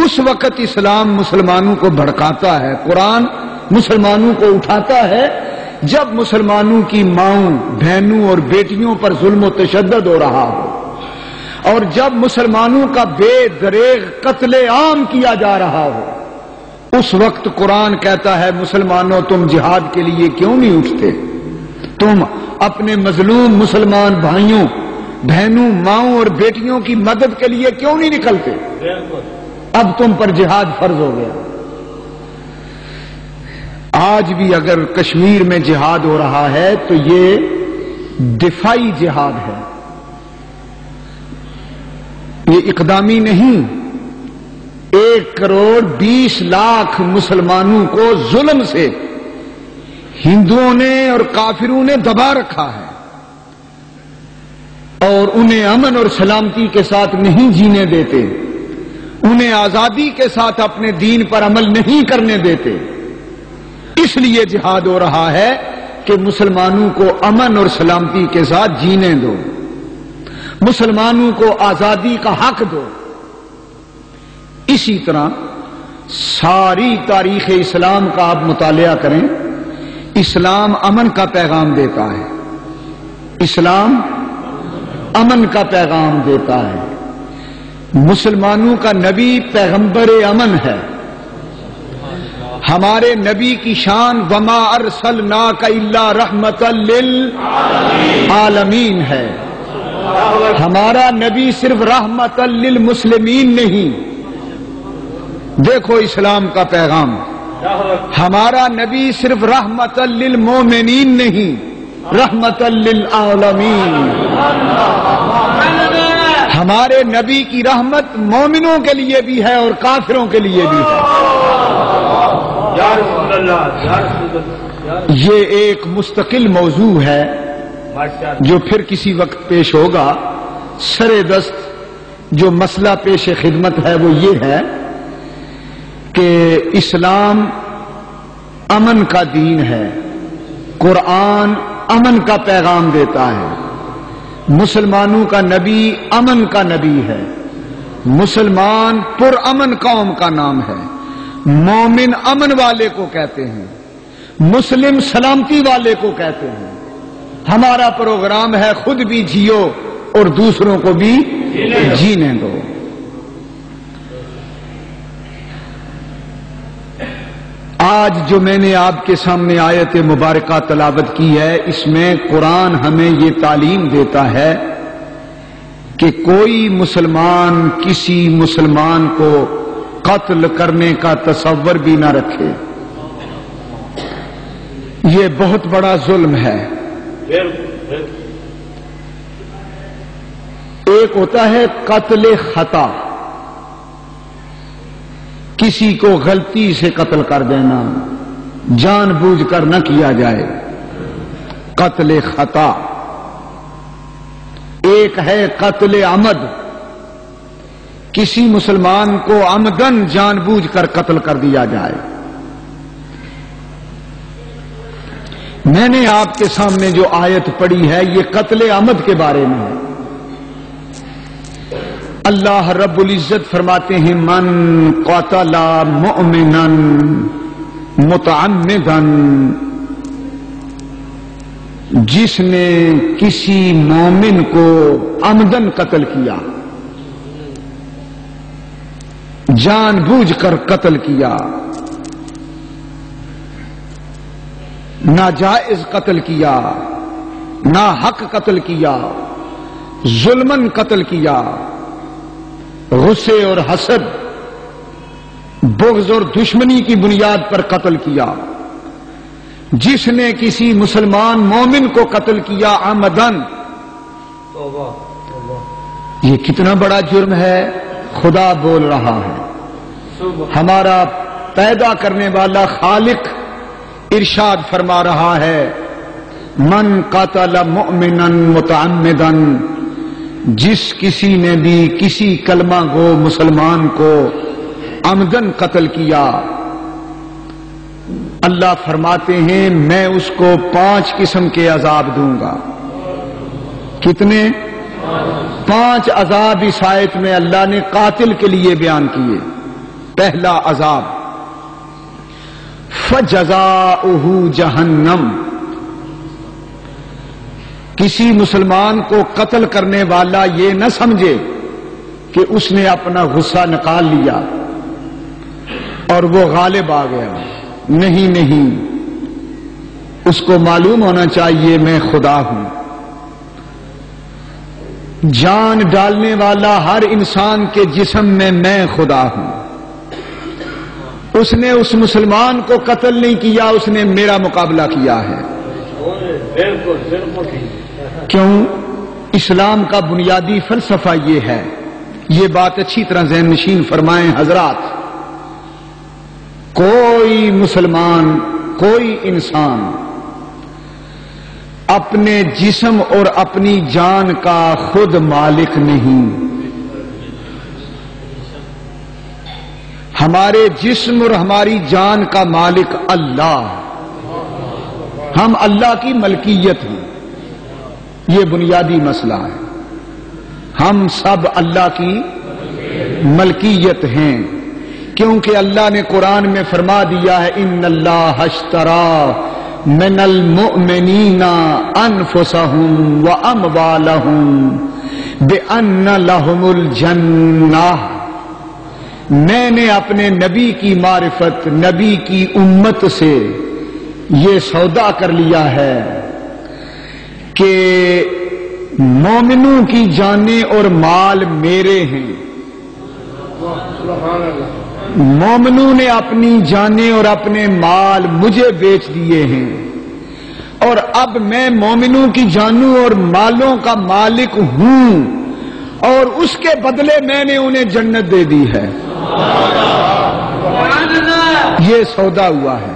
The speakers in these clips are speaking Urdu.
اس وقت اسلام مسلمانوں کو بھڑکاتا ہے، قرآن مسلمانوں کو اٹھاتا ہے جب مسلمانوں کی ماؤں، بہنوں اور بیٹیوں پر ظلم و تشدد ہو رہا ہو، اور جب مسلمانوں کا بے دریغ قتل عام کیا جا رہا ہو، اس وقت قرآن کہتا ہے مسلمانوں تم جہاد کے لیے کیوں نہیں اٹھتے؟ تم اپنے مظلوم مسلمان بھائیوں، بہنوں، ماؤں اور بیٹیوں کی مدد کے لیے کیوں نہیں نکلتے؟ اب تم پر جہاد فرض ہو گیا۔ آج بھی اگر کشمیر میں جہاد ہو رہا ہے تو یہ دفاعی جہاد ہے، یہ اقدامی نہیں۔ 1,20,00,000 مسلمانوں کو ظلم سے ہندوؤں نے اور کافروں نے دبا رکھا ہے، اور انہیں امن اور سلامتی کے ساتھ نہیں جینے دیتے، انہیں آزادی کے ساتھ اپنے دین پر عمل نہیں کرنے دیتے۔ اس لیے جہاد ہو رہا ہے کہ مسلمانوں کو امن اور سلامتی کے ساتھ جینے دو، مسلمانوں کو آزادی کا حق دو۔ اسی طرح ساری تاریخ اسلام کا آپ مطالعہ کریں، اسلام امن کا پیغام دیتا ہے، اسلام امن کا پیغام دیتا ہے۔ مسلمانوں کا نبی پیغمبر امن ہے، ہمارے نبی کی شان وما ارسلناک الا رحمۃ للعالمین ہے۔ ہمارا نبی صرف رحمۃ للمسلمین نہیں، دیکھو اسلام کا پیغام، ہمارا نبی صرف رحمۃ للمومنین نہیں، رحمۃ للعالمین۔ ہمارے نبی کی رحمت مومنوں کے لیے بھی ہے اور کافروں کے لیے بھی ہے۔ یہ ایک مستقل موضوع ہے جو پھر کسی وقت پیش ہوگا۔ سر دست جو مسئلہ پیش خدمت ہے وہ یہ ہے کہ اسلام امن کا دین ہے، قرآن امن کا پیغام دیتا ہے، مسلمانوں کا نبی امن کا نبی ہے، مسلمان پر امن قوم کا نام ہے، مومن امن والے کو کہتے ہیں، مسلم سلامتی والے کو کہتے ہیں۔ ہمارا پروگرام ہے خود بھی جیو اور دوسروں کو بھی جینے دو۔ آج جو میں نے آپ کے سامنے آیت مبارکہ تلاوت کی ہے، اس میں قرآن ہمیں یہ تعلیم دیتا ہے کہ کوئی مسلمان کسی مسلمان کو قتل کرنے کا تصور بھی نہ رکھے، یہ بہت بڑا ظلم ہے۔ ایک ہوتا ہے قتل خطا، کسی کو غلطی سے قتل کر دینا، جان بوجھ کر نہ کیا جائے، قتل خطا۔ ایک ہے قتل عمد، کسی مسلمان کو عمدن جان بوجھ کر قتل کر دیا جائے۔ میں نے آپ کے سامنے جو آیت پڑھی ہے یہ قتل عمد کے بارے میں ہے۔ اللہ رب العزت فرماتے ہیں من قتل مؤمنا متعمدا، جس نے کسی مومن کو عمدن قتل کیا، جان بوجھ کر قتل کیا، ناجائز قتل کیا، ناحق قتل کیا، ظلمن قتل کیا، غصے اور حسد، بغض اور دشمنی کی بنیاد پر قتل کیا، جس نے کسی مسلمان مومن کو قتل کیا عمدن، یہ کتنا بڑا جرم ہے۔ خدا بول رہا ہے، ہمارا پیدا کرنے والا خالق ارشاد فرما رہا ہے من قتل مؤمنا متعمدا، جس کسی نے بھی کسی کلمہ گو مسلمان کو عمدن قتل کیا، اللہ فرماتے ہیں میں اس کو 5 قسم کے عذاب دوں گا۔ کتنے؟ 5 عذاب اس آیت میں اللہ نے قاتل کے لیے بیان کیے. پہلا عذاب فجزاؤہ جہنم. کسی مسلمان کو قتل کرنے والا یہ نہ سمجھے کہ اس نے اپنا غصہ نکال لیا اور وہ غالب آ گیا. نہیں، اس کو معلوم ہونا چاہیے میں خدا ہوں. جان ڈالنے والا ہر انسان کے جسم میں خدا ہوں. اس نے اس مسلمان کو قتل نہیں کیا، اس نے میرا مقابلہ کیا ہے. کیوں؟ اسلام کا بنیادی فلسفہ یہ ہے. یہ بات اچھی طرح ذہن نشین فرمائیں حضرات. کوئی مسلمان، کوئی انسان اپنے جسم اور اپنی جان کا خود مالک نہیں. ہمارے جسم اور ہماری جان کا مالک اللہ. ہم اللہ کی ملکیت ہیں. یہ بنیادی مسئلہ ہے. ہم سب اللہ کی ملکیت ہیں، کیونکہ اللہ نے قرآن میں فرما دیا ہے ان اللہ اشترى من المؤمنین انفسهم واموالهم بان لهم الجنہ. میں نے اپنے نبی کی معرفت، نبی کی امت سے یہ سودا کر لیا ہے کہ مومنوں کی جانیں اور مال میرے ہیں. مومنوں نے اپنی جانیں اور اپنے مال مجھے بیچ دیے ہیں، اور اب میں مومنوں کی جانوں اور مالوں کا مالک ہوں، اور اس کے بدلے میں نے انہیں جنت دے دی ہے. یہ سودا ہوا ہے.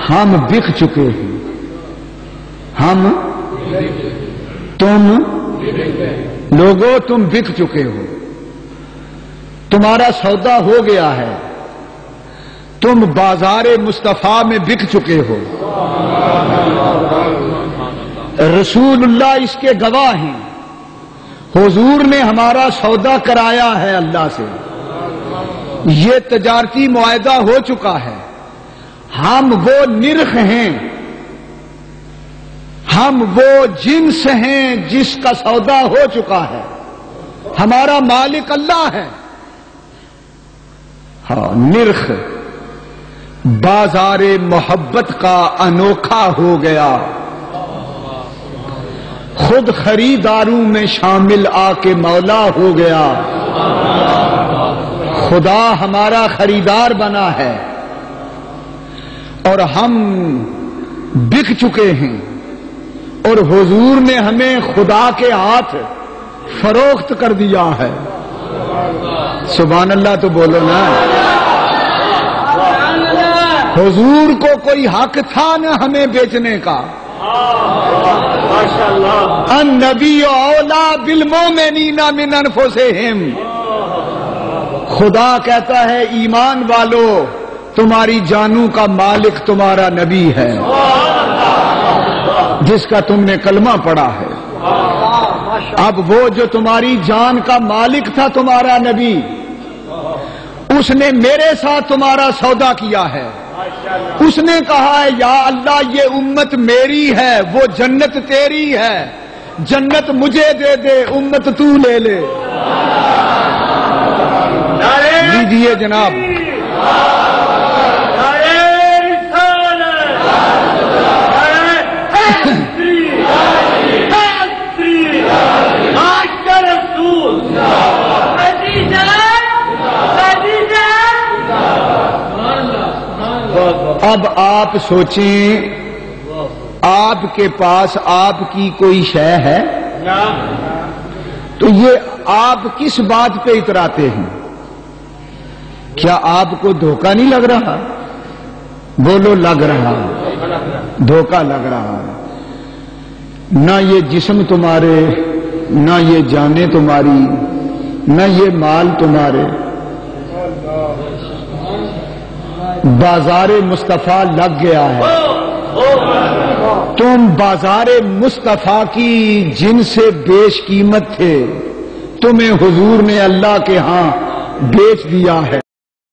ہم بک چکے ہیں. ہم، تم لوگوں، تم بک چکے ہو. تمہارا سودا ہو گیا ہے. تم بازار مصطفیٰ میں بک چکے ہو. رسول اللہ اس کے گواہ ہیں. حضور نے ہمارا سودا کرایا ہے اللہ سے. یہ تجارتی معاہدہ ہو چکا ہے. ہم وہ نرخ ہیں، ہم وہ جنس ہیں جس کا سودا ہو چکا ہے. ہمارا مالک اللہ ہے. ہاں، نرخ بازار محبت کا انوکھا ہو گیا. خود خریداروں میں شامل آ کے مولا ہو گیا. خدا ہمارا خریدار بنا ہے اور ہم بک چکے ہیں، اور حضور نے ہمیں خدا کے ہاتھ فروخت کر دیا ہے. سبحان اللہ تو بولو نا. حضور کو کوئی حق تھا نہ ہمیں بیچنے کا. النبی اولا بالمؤمنین من انفسہم. خدا کہتا ہے ایمان والو، تمہاری جانوں کا مالک تمہارا نبی ہے جس کا تم نے کلمہ پڑھا ہے. اب وہ جو تمہاری جان کا مالک تھا تمہارا نبی، اس نے میرے ساتھ تمہارا سودا کیا ہے. اس نے کہا ہے یا اللہ یہ امت میری ہے، وہ جنت تیری ہے، جنت مجھے دے دے، امت تو لے لے. لیجیے جناب. اب آپ سوچیں، آپ کے پاس آپ کی کوئی شے ہے تو یہ آپ کس بات پہ اتراتے ہیں؟ کیا آپ کو دھوکہ نہیں لگ رہا؟ بولو لگ رہا. دھوکہ لگ رہا. نہ یہ جسم تمہارے، نہ یہ جانیں تمہاری، نہ یہ مال تمہارے. بازار مصطفیٰ لگ گیا ہے. تم بازار مصطفیٰ کی جن سے بیش قیمت تھے تمہیں حضور نے اللہ کے ہاں بیچ دیا ہے.